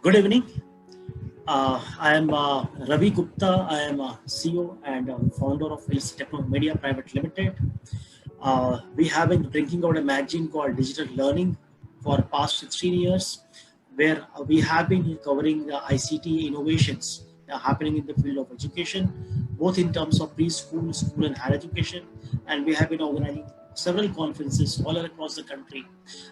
Good evening. I am Ravi Gupta. I am CEO and founder of Hills Techno Media Private Limited. We have been bringing out a magazine called Digital Learning for past 16 years, where we have been covering the ICT innovations happening in the field of education, both in terms of preschool, school, and higher education. And we have been organizing several conferences all across the country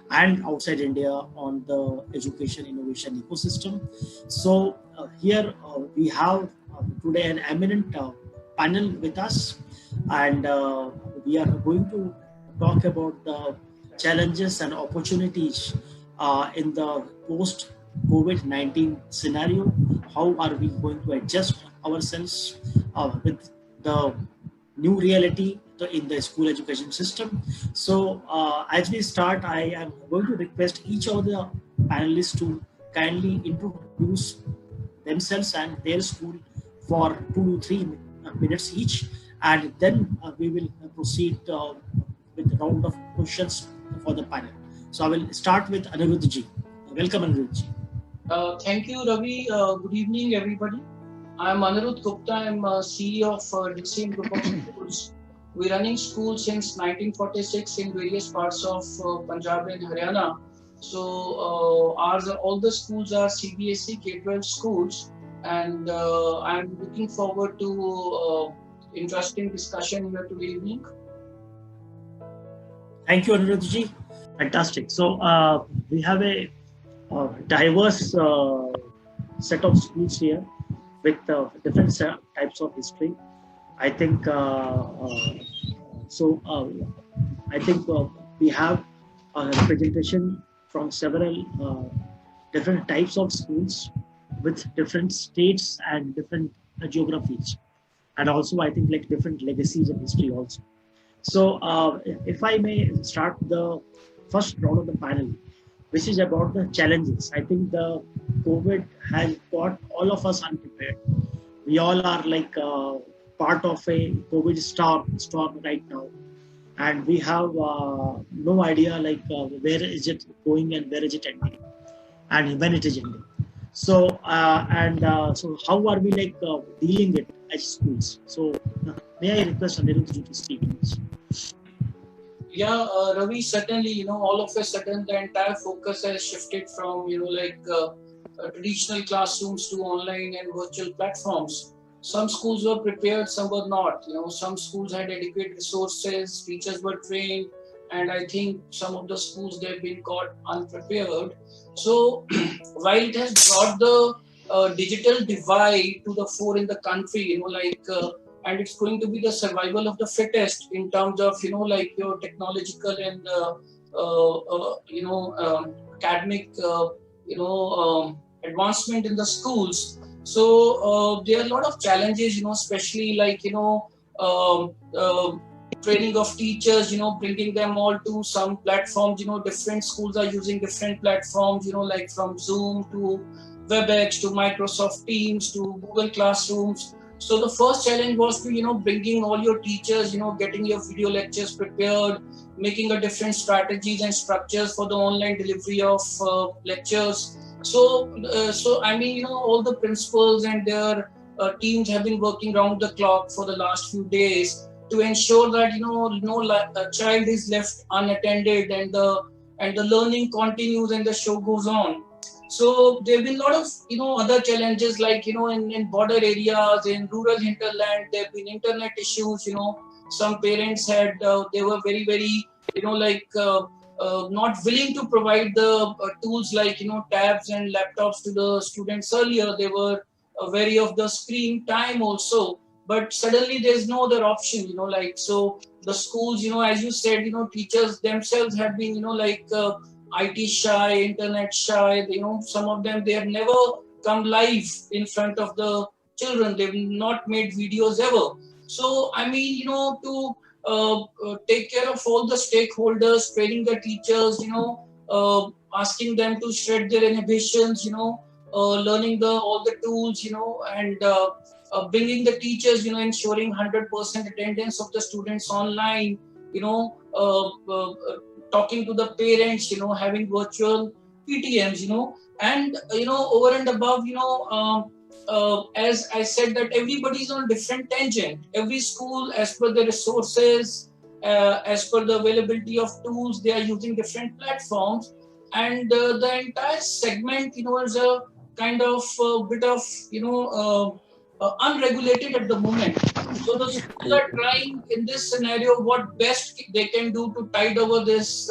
and outside India on the education innovation ecosystem. So here we have today an eminent panel with us, and we are going to talk about the challenges and opportunities in the post COVID-19 scenario. How are we going to adjust ourselves with the new reality in the school education system? So as we start, I am going to request each of the panelists to kindly introduce themselves and their school for 2 to 3 minutes each, and then we will proceed with a round of questions for the panel. So I will start with Anirudhji. Welcome, Anirudhji. Thank you, Ravi. Good evening, everybody. I'm Anirudh Gupta. I'm CEO of DCM Group of Schools. We're running schools since 1946 in various parts of Punjab and Haryana. So all the schools are CBSE K-12 schools, and I'm looking forward to interesting discussion here today evening. Thank you, Anirudhji. Fantastic. So we have a diverse set of schools here with different types of history. I think we have a representation from several different types of schools with different states and different geographies, and also I think like different legacies and history also. So if I may start the first round of the panel, which is about the challenges. I think the COVID has got all of us unprepared. We all are like part of a COVID storm right now, and we have no idea like where is it going and where is it ending, and when it is ending. So so how are we like dealing it as schools? So may I request Anirudh to speak on this? Yeah, Ravi, certainly, all of a sudden the entire focus has shifted from, traditional classrooms to online and virtual platforms. Some schools were prepared, some were not. Some schools had adequate resources, teachers were trained, and I think some of the schools, they've been caught unprepared. So while it has brought the digital divide to the fore in the country, and it's going to be the survival of the fittest in terms of your technological and academic advancement in the schools. So there are a lot of challenges, especially training of teachers, bringing them all to some platforms. Different schools are using different platforms, like from Zoom to WebEx to Microsoft Teams to Google Classrooms. So the first challenge was to, bringing all your teachers, getting your video lectures prepared, making a different strategies and structures for the online delivery of lectures. So all the principals and their teams have been working round the clock for the last few days to ensure that, no child is left unattended and the learning continues and the show goes on. So there have been a lot of other challenges like in border areas, in rural hinterland, there have been internet issues. Some parents had they were very not willing to provide the tools like tabs and laptops to the students earlier. They were wary of the screen time also. But suddenly there's no other option. So the schools, as you said, teachers themselves have been IT shy, internet shy. Some of them, they have never come live in front of the children. They've not made videos ever. So, to take care of all the stakeholders, training the teachers, asking them to shred their inhibitions, learning all the tools, and bringing the teachers, ensuring 100% attendance of the students online, talking to the parents, having virtual PTMs, and over and above, as I said, that everybody is on a different tangent. Every school, as per the resources, as per the availability of tools, they are using different platforms, and the entire segment, is a kind of bit of, unregulated at the moment. So the schools are trying in this scenario what best they can do to tide over this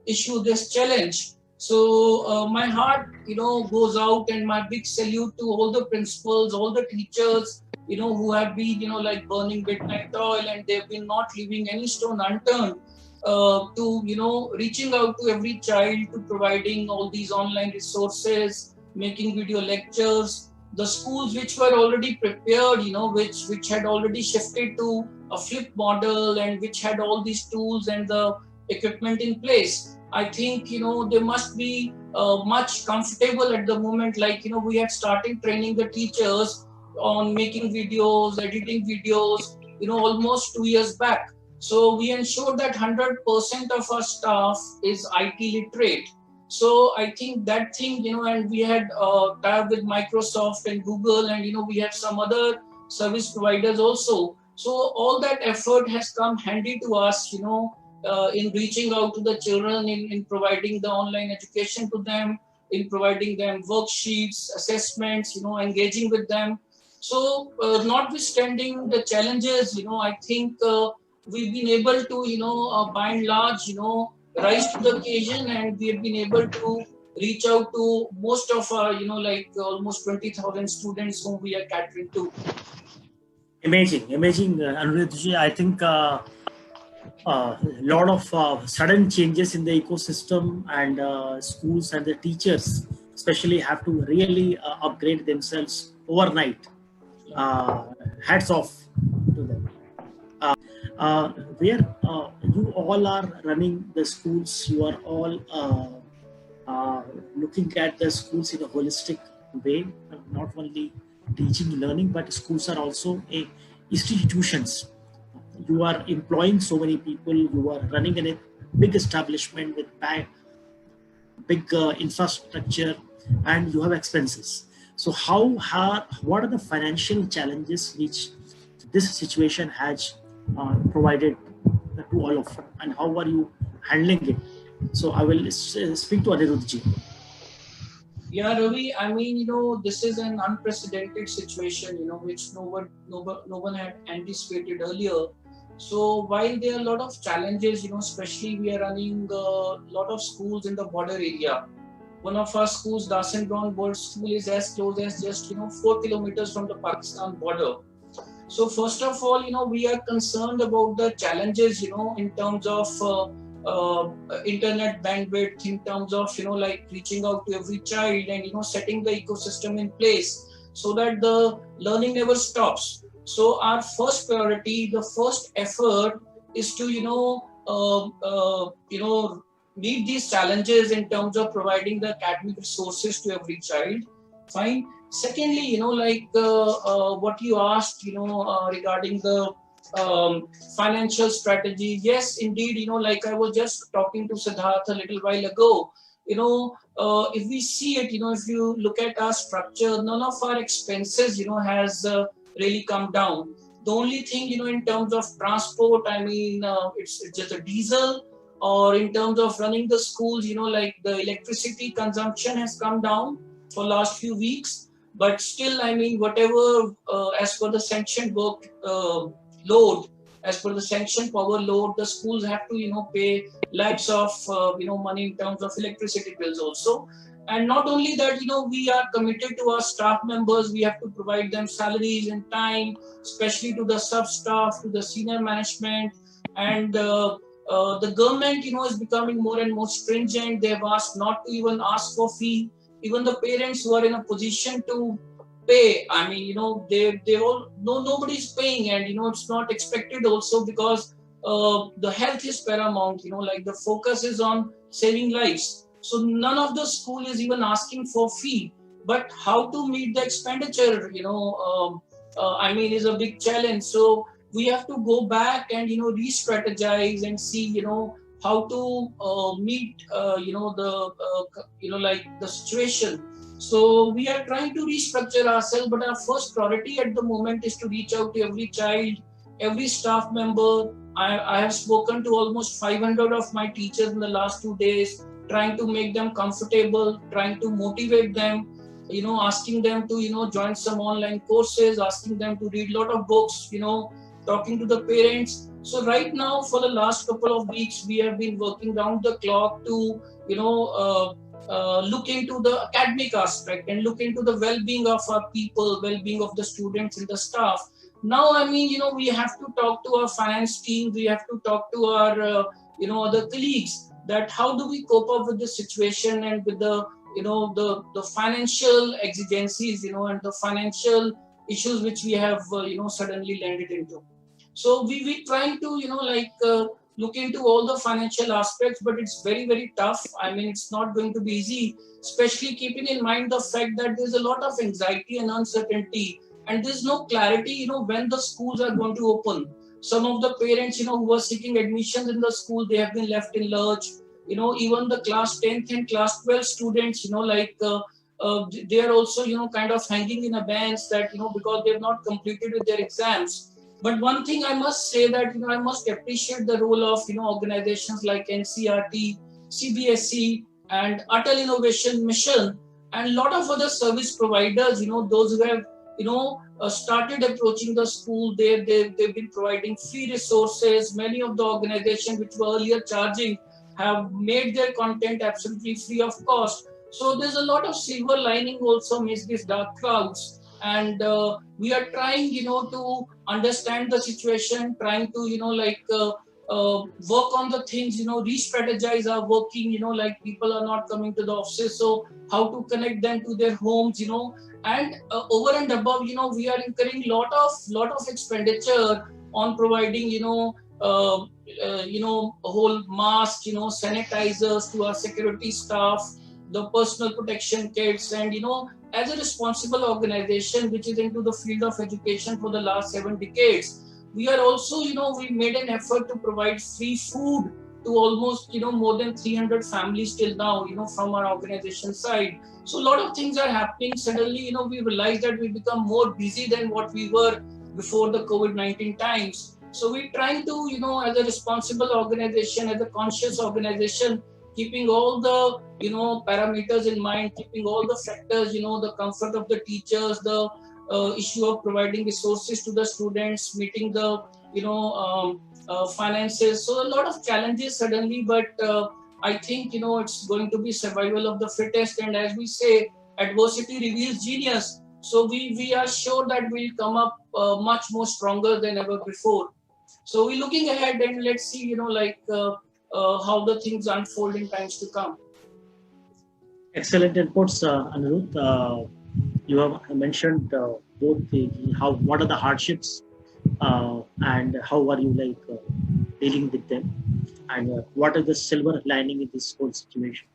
issue, this challenge. So my heart, goes out, and my big salute to all the principals, all the teachers, who have been, like burning midnight oil, and they've been not leaving any stone unturned to, reaching out to every child, to providing all these online resources, making video lectures. The schools which were already prepared, which had already shifted to a flip model, and which had all these tools and the equipment in place, I think, they must be much comfortable at the moment. Like, we had started training the teachers on making videos, editing videos, almost 2 years back. So we ensured that 100% of our staff is IT literate. So I think that thing, and we had tied with Microsoft and Google, and, we have some other service providers also. So all that effort has come handy to us, in reaching out to the children, in providing the online education to them, in providing them worksheets, assessments, engaging with them. So notwithstanding the challenges, I think we've been able to, by and large, rise to the occasion, and we have been able to reach out to most of our, like almost 20,000 students whom we are catering to. Amazing, Anuruddha. I think a lot of sudden changes in the ecosystem, and schools and the teachers especially have to really upgrade themselves overnight. Hats off to them. Where you all are running the schools, you are all looking at the schools in a holistic way, not only teaching, learning, but schools are also institutions. You are employing so many people, you are running in a big establishment with big infrastructure, and you have expenses. So what are the financial challenges which this situation has provided to all of you, and how are you handling it? So I will speak to Aniruddha. Yeah, Ravi, I mean, this is an unprecedented situation, which no one had anticipated earlier. So while there are a lot of challenges, especially we are running a lot of schools in the border area. One of our schools, Dasan Brown Board School, is as close as just 4 kilometers from the Pakistan border. So first of all, we are concerned about the challenges, in terms of internet bandwidth, in terms of like reaching out to every child, and setting the ecosystem in place so that the learning never stops. So our first priority, the first effort, is to meet these challenges in terms of providing the academic resources to every child. Fine. Secondly, what you asked, regarding the financial strategy. Yes, indeed, like I was just talking to Siddharth a little while ago, if we see it, if you look at our structure, none of our expenses, has really come down. The only thing, in terms of transport, I mean, it's just a diesel, or in terms of running the schools, like the electricity consumption has come down for last few weeks. But still, I mean, whatever, as per the sanctioned work load, as per the sanctioned power load, the schools have to, pay lakhs of, money in terms of electricity bills also. And not only that, we are committed to our staff members. We have to provide them salaries in time, especially to the sub-staff, to the senior management. And the government, is becoming more and more stringent. They have asked not to even ask for fee. Even the parents who are in a position to pay, I mean, they all, nobody's paying, and, it's not expected also, because the health is paramount, like the focus is on saving lives. So none of the school is even asking for fee, but how to meet the expenditure, I mean, is a big challenge. So we have to go back and, re-strategize and see, how to meet like the situation. So we are trying to restructure ourselves, but our first priority at the moment is to reach out to every child, every staff member. I have spoken to almost 500 of my teachers in the last 2 days, trying to make them comfortable, trying to motivate them, asking them to, join some online courses, asking them to read a lot of books, talking to the parents. So right now, for the last couple of weeks, we have been working round the clock to, look into the academic aspect and look into the well-being of our people, well-being of the students and the staff. Now, I mean, we have to talk to our finance team, we have to talk to our, other colleagues, that how do we cope up with the situation and with the, the financial exigencies, and the financial issues which we have, suddenly landed into. So we trying to, look into all the financial aspects, but it's very, very tough. I mean, it's not going to be easy, especially keeping in mind the fact that there's a lot of anxiety and uncertainty, and there's no clarity, when the schools are going to open. Some of the parents, who are seeking admissions in the school, they have been left in lurch. Even the class 10th and class 12 students, they are also, kind of hanging in abeyance that, because they have not completed with their exams. But one thing I must say that, I must appreciate the role of, organizations like NCERT, CBSE, and Atal Innovation Mission, and a lot of other service providers, those who have, started approaching the school. They've been providing free resources. Many of the organizations which were earlier charging have made their content absolutely free of cost. So there's a lot of silver lining also amidst these dark clouds. And we are trying, to understand the situation, trying to, work on the things, re-strategize our working, like people are not coming to the offices, so how to connect them to their homes, and over and above, we are incurring lot of expenditure on providing, a whole mask, sanitizers to our security staff, the personal protection kits, and as a responsible organization which is into the field of education for the last 7 decades, we are also, we made an effort to provide free food to almost, more than 300 families till now, from our organization side. So a lot of things are happening. Suddenly, we realize that we become more busy than what we were before the COVID-19 times. So we're trying to, as a responsible organization, as a conscious organization, keeping all the, parameters in mind, keeping all the factors, the comfort of the teachers, the issue of providing resources to the students, meeting the, finances. So a lot of challenges suddenly, but I think, it's going to be survival of the fittest. And as we say, adversity reveals genius. So we are sure that we'll come up much more stronger than ever before. So we're looking ahead, and let's see, how the things unfold in times to come. Excellent inputs, Anirudh. You have mentioned both what are the hardships and how are you dealing with them, and what is the silver lining in this whole situation.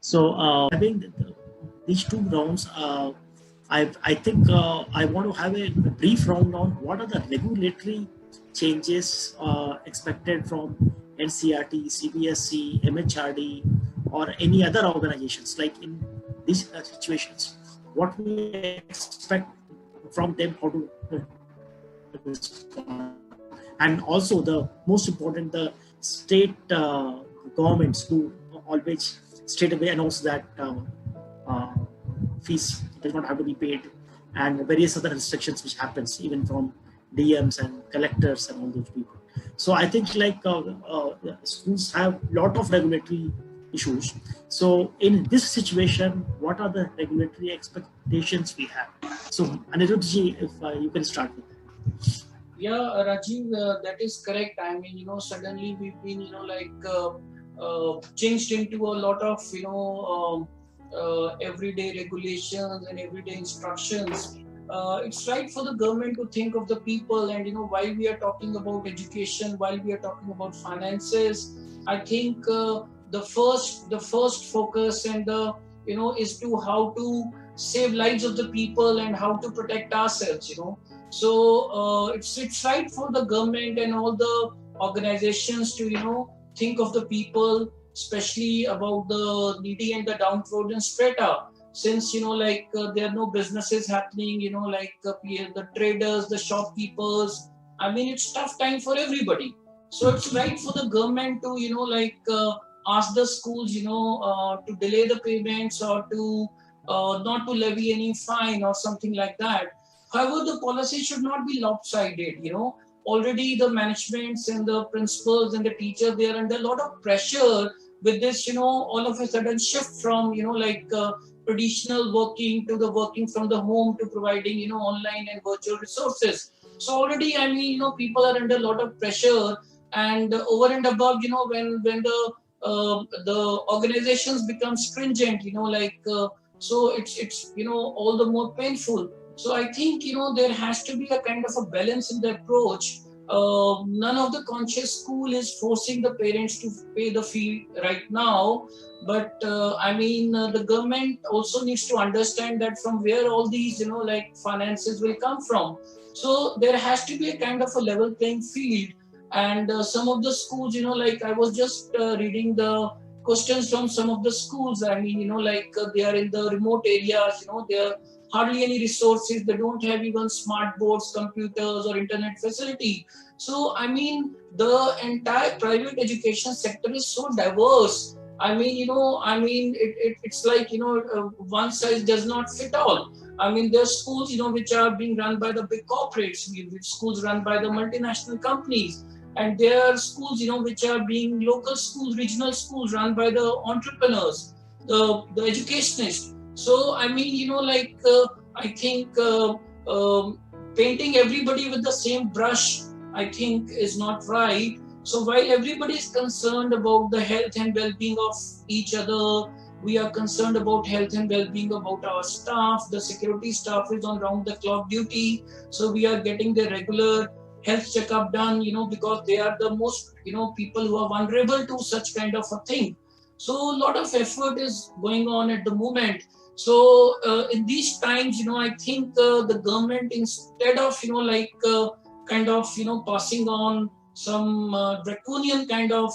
So having these two rounds, I think I want to have a brief round on what are the regulatory changes expected from NCERT, CBSE, MHRD, or any other organizations, like in these situations. What we expect from them, how to respond. And also the most important, the state governments to always straight away announce that fees does not have to be paid, and various other restrictions which happens even from DMs and collectors and all those people. So I think schools have a lot of regulatory issues. So in this situation, what are the regulatory expectations we have? So Anirudhji, if you can start with that. Yeah, Rajiv, that is correct. I mean, suddenly we've been, changed into a lot of, everyday regulations and everyday instructions. It's right for the government to think of the people, and while we are talking about education, while we are talking about finances, I think the first focus and the is to how to save lives of the people and how to protect ourselves. So it's right for the government and all the organizations to think of the people, especially about the needy and the downtrodden strata. Since, there are no businesses happening, the traders, the shopkeepers, I mean, it's tough time for everybody. So it's right for the government to, ask the schools, to delay the payments or to not to levy any fine or something like that. However, the policy should not be lopsided, Already the managements and the principals and the teachers, they are under a lot of pressure with this, all of a sudden shift from, traditional working to the working from the home to providing, online and virtual resources. So already, I mean, people are under a lot of pressure, and over and above, when the organizations become stringent, so it's all the more painful. So I think there has to be a kind of a balance in the approach. None of the conscious school is forcing the parents to pay the fee right now, but the government also needs to understand that from where all these finances will come from. So there has to be a kind of a level playing field. And some of the schools, I was just reading the questions from some of the schools. I mean, they are in the remote areas, there are hardly any resources. They don't have even smart boards, computers, or internet facility. So, I mean, the entire private education sector is so diverse. I mean, it's like, one size does not fit all. I mean, there are schools, which are being run by the big corporates, schools run by the multinational companies. And there are schools, which are being local schools, regional schools run by the entrepreneurs, the educationists. So, I mean, I think painting everybody with the same brush, I think, is not right. So while everybody is concerned about the health and well-being of each other, we are concerned about health and well-being about our staff. The security staff is on round-the-clock duty. So we are getting the regular health checkup done, because they are the most, people who are vulnerable to such kind of a thing. So a lot of effort is going on at the moment. So in these times, I think the government, instead of, passing on some draconian kind of,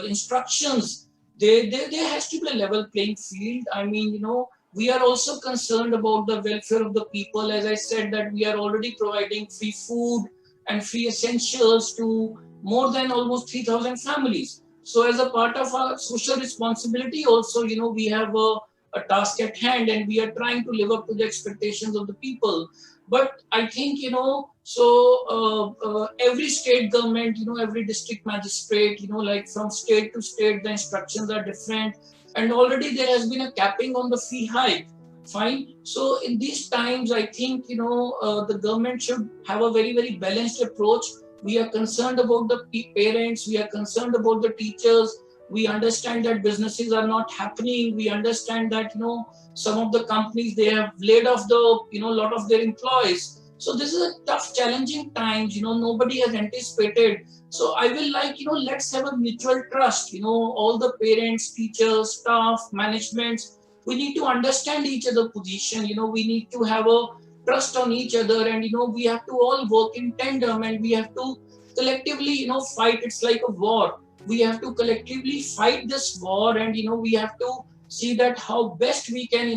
instructions, there has to be a level playing field. I mean, we are also concerned about the welfare of the people. As I said, that we are already providing free food and free essentials to more than almost 3,000 families. So as a part of our social responsibility also, we have a task at hand, and we are trying to live up to the expectations of the people. But I think, every state government, every district magistrate, from state to state, the instructions are different. And already there has been a capping on the fee hike. Fine. So in these times, I think, the government should have a very, very balanced approach. We are concerned about the parents. We are concerned about the teachers. We understand that businesses are not happening. We understand that, some of the companies, they have laid off lot of their employees. So this is a tough, challenging times, nobody has anticipated. So I will let's have a mutual trust, all the parents, teachers, staff, managements. We need to understand each other's position. We need to have a trust on each other, and we have to all work in tandem, and we have to collectively fight. It's like a war. We have to collectively fight this war, and we have to see that how best we can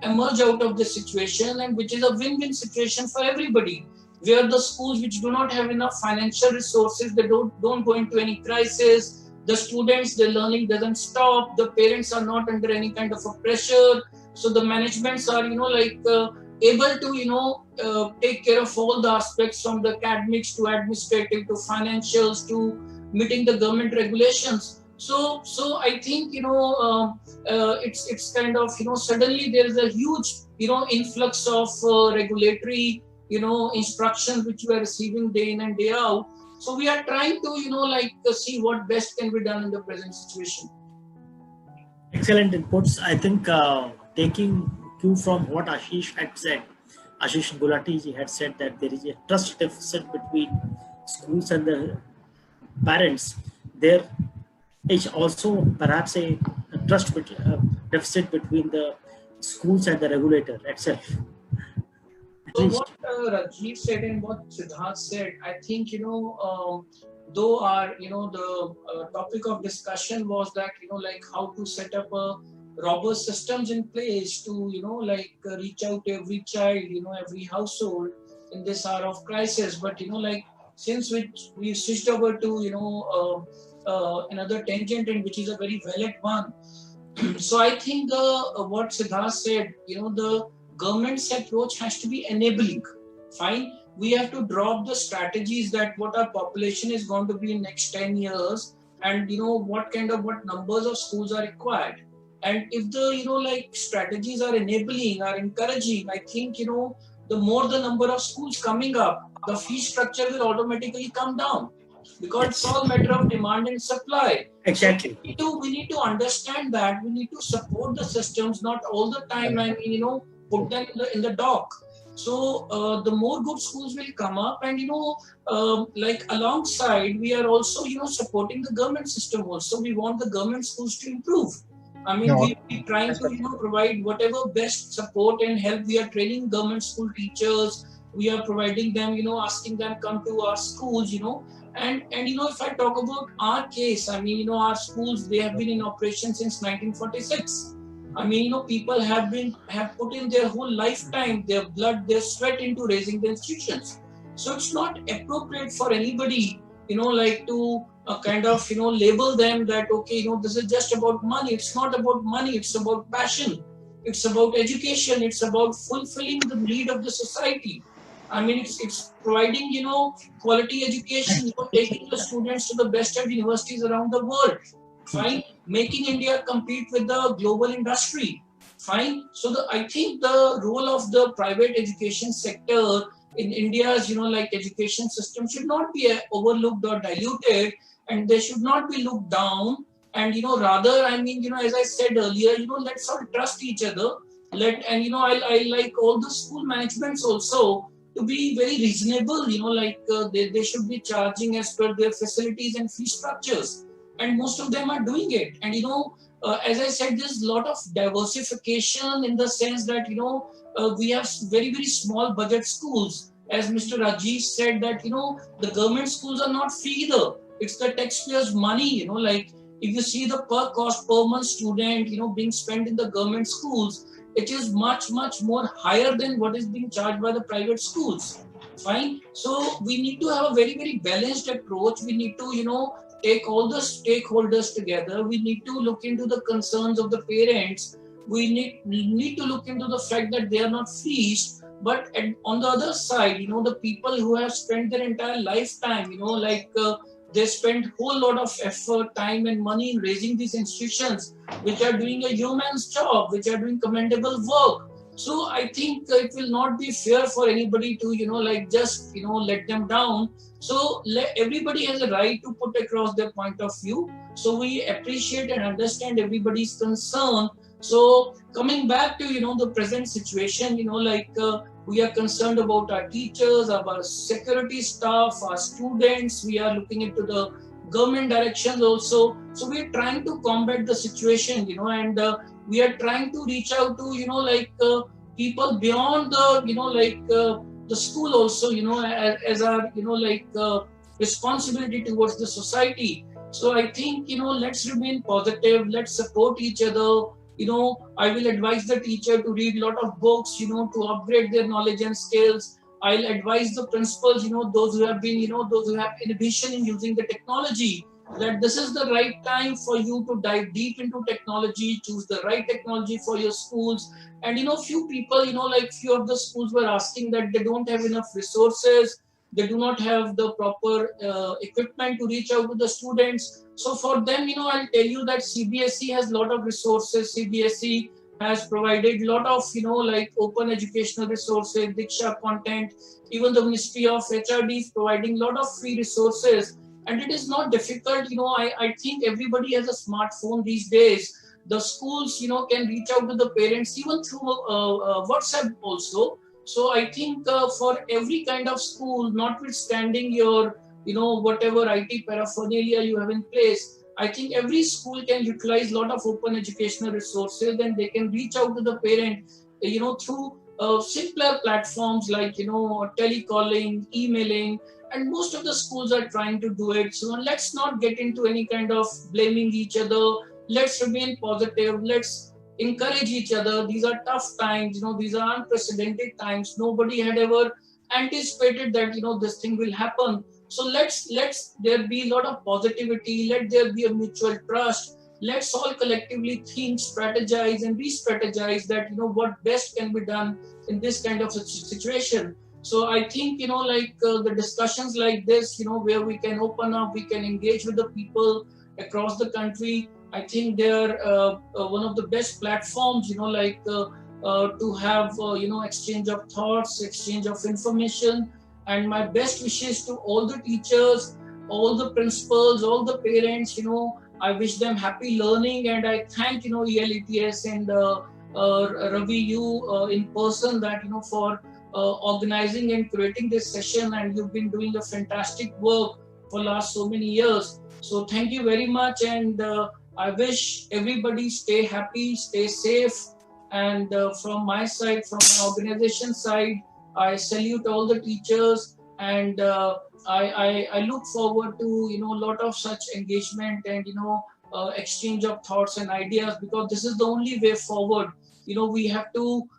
emerge out of this situation, and which is a win-win situation for everybody, where the schools which do not have enough financial resources, they don't go into any crisis. The students, their learning doesn't stop. The parents are not under any kind of a pressure. So the managements are able to take care of all the aspects, from the academics to administrative to financials to meeting the government regulations. So I think it's kind of suddenly there is a huge influx of regulatory instructions which we are receiving day in and day out. So we are trying to see what best can be done in the present situation. Excellent inputs. I think taking cue from what Ashish had said, Ashish Gulati had said that there is a trust deficit between schools and the parents. There is also perhaps a trust deficit between the schools and the regulator itself. So what Rajiv said and what Siddharth said, I think, though our, the topic of discussion was that, like how to set up a robust systems in place to, reach out to every child, every household in this hour of crisis. But, like since we switched over to, another tangent, and which is a very valid one. So I think what Siddharth said, the government's approach has to be enabling. Fine, we have to drop the strategies that what our population is going to be in next 10 years, and what numbers of schools are required. And if the like strategies are enabling, are encouraging, I think the more the number of schools coming up, the fee structure will automatically come down, because it's all matter of demand and supply. Exactly. So we need to understand that we need to support the systems, not all the time. I mean, put them in the dock. So the more good schools will come up, and like alongside, we are also supporting the government system. Also, we want the government schools to improve. I mean, we are trying to provide whatever best support and help. We are training government school teachers. We are providing them, asking them come to our schools, and if I talk about our case, I mean, our schools, they have been in operation since 1946. I mean, people have put in their whole lifetime, their blood, their sweat into raising the institutions. So it's not appropriate for anybody, like to kind of, label them that, okay, this is just about money. It's not about money. It's about passion. It's about education. It's about fulfilling the need of the society. I mean, it's providing, quality education, taking the students to the best of universities around the world. Fine. Making India compete with the global industry. Fine. So I think the role of the private education sector in India's, like education system should not be overlooked or diluted, and they should not be looked down. And, rather, I mean, as I said earlier, let's all trust each other. I like all the school managements also to be very reasonable, they should be charging as per their facilities and fee structures. And most of them are doing it. And, as I said, there's a lot of diversification in the sense that, we have very, very small budget schools. As Mr. Rajiv said that, the government schools are not free either. It's the taxpayers' money, like if you see the per month student, being spent in the government schools, it is much, much more higher than what is being charged by the private schools. Fine. So we need to have a very, very balanced approach. We need to, take all the stakeholders together. We need to look into the concerns of the parents. We need to look into the fact that they are not fleeced. But on the other side, the people who have spent their entire lifetime, they spend whole lot of effort, time and money in raising these institutions, which are doing a human's job, which are doing commendable work. So I think it will not be fair for anybody to, just, let them down. So everybody has a right to put across their point of view. So we appreciate and understand everybody's concern. So coming back to, the present situation, we are concerned about our teachers, our security staff, our students. We are looking into the government directions also. So we are trying to combat the situation, and we are trying to reach out to, people beyond the, the school also, as our, responsibility towards the society. So I think, let's remain positive. Let's support each other. I will advise the teacher to read a lot of books, to upgrade their knowledge and skills. I'll advise the principals, those who have been, those who have inhibition in using the technology, that this is the right time for you to dive deep into technology, choose the right technology for your schools. And, few people, few of the schools were asking that they don't have enough resources. They do not have the proper equipment to reach out to the students. So for them, I'll tell you that CBSE has a lot of resources. CBSE has provided a lot of, open educational resources, Diksha content. Even the Ministry of HRD is providing a lot of free resources. And it is not difficult. I think everybody has a smartphone these days. The schools, can reach out to the parents even through WhatsApp also. So I think for every kind of school, notwithstanding your, whatever IT paraphernalia you have in place, I think every school can utilize a lot of open educational resources, and they can reach out to the parent, through simpler platforms like, telecalling, emailing, and most of the schools are trying to do it. So let's not get into any kind of blaming each other. Let's remain positive. Let's encourage each other. These are tough times. These are unprecedented times. Nobody had ever anticipated that, this thing will happen. So let's there be a lot of positivity. Let there be a mutual trust. Let's all collectively think, strategize, and re-strategize that, what best can be done in this kind of situation. So I think, the discussions like this, where we can open up, we can engage with the people across the country. I think they're one of the best platforms, to have, exchange of thoughts, exchange of information. And my best wishes to all the teachers, all the principals, all the parents, I wish them happy learning. And I thank, ELETS and Ravi, you in person, that, for organizing and creating this session. And you've been doing a fantastic work for last so many years. So thank you very much. And I wish everybody stay happy, stay safe. And from my side, from my organization side, I salute all the teachers, and I look forward to, a lot of such engagement and, exchange of thoughts and ideas, because this is the only way forward. We have to,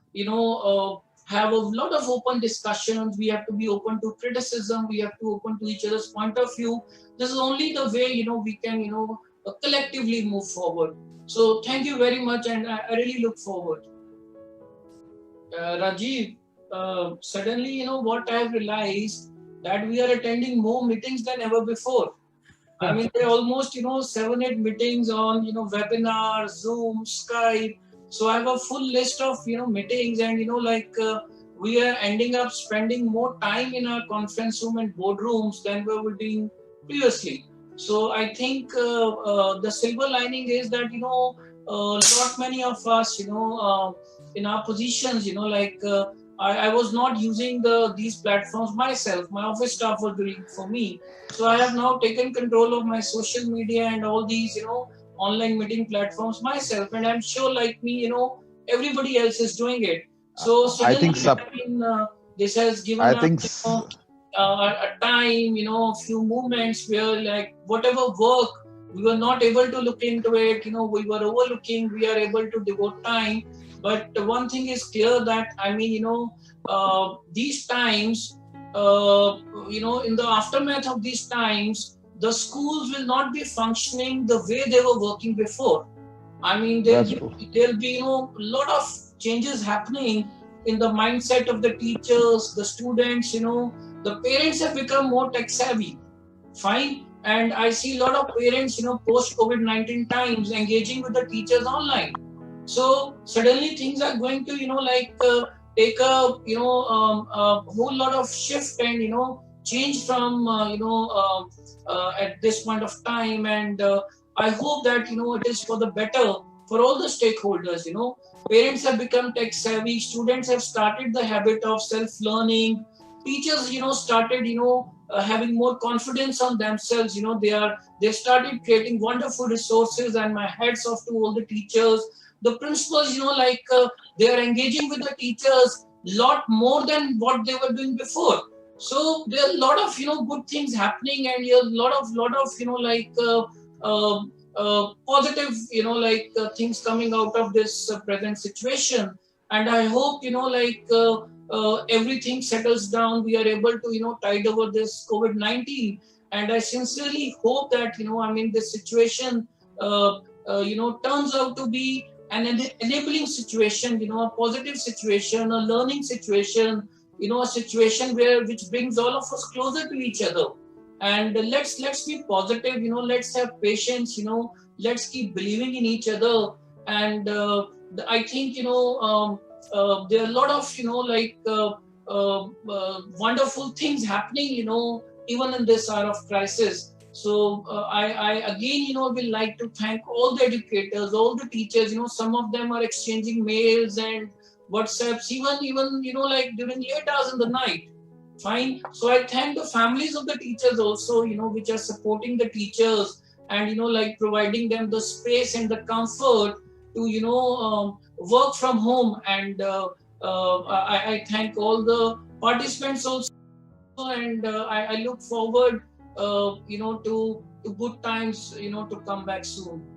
have a lot of open discussions. We have to be open to criticism. We have to open to each other's point of view. This is only the way, we can, collectively move forward. So thank you very much, and I really look forward. Rajiv, suddenly, what I have realized, that we are attending more meetings than ever before. I mean, there are almost, 7-8 meetings on, webinars, Zoom, Skype. So I have a full list of, meetings, and, we are ending up spending more time in our conference room and boardrooms than we were doing previously. So I think the silver lining is that, not many of us, in our positions, I was not using these platforms myself. My office staff was doing it for me. So I have now taken control of my social media and all these, online meeting platforms myself. And I'm sure, like me, everybody else is doing it. So I think this has given us, a time, a few moments where, like, whatever work we were not able to look into it, we were overlooking, we are able to devote time. But one thing is clear, that, I mean, these times, in the aftermath of these times, the schools will not be functioning the way they were working before. I mean, there'll be, a lot of changes happening in the mindset of the teachers, the students, the parents have become more tech savvy. Fine. And I see a lot of parents, post COVID-19 times engaging with the teachers online. So suddenly things are going to, take a, a whole lot of shift and, change from, at this point of time. And I hope that, it is for the better for all the stakeholders. Parents have become tech savvy. Students have started the habit of self-learning. Teachers, started, having more confidence on themselves. They started creating wonderful resources, and my hats off to all the teachers. The principals, they are engaging with the teachers a lot more than what they were doing before. So there are a lot of, good things happening, and a lot of, positive, things coming out of this present situation. And I hope, everything settles down. We are able to, tide over this COVID-19. And I sincerely hope that, this situation, turns out to be an enabling situation, a positive situation, a learning situation, a situation which brings all of us closer to each other. And let's be positive, let's have patience, let's keep believing in each other. And I think, there are a lot of, wonderful things happening, even in this hour of crisis. So I again, will like to thank all the educators, all the teachers. Some of them are exchanging mails and WhatsApps, even during late hours in the night. Fine. So I thank the families of the teachers also, which are supporting the teachers and, providing them the space and the comfort to, work from home and I thank all the participants also, and I look forward, to good times, to come back soon.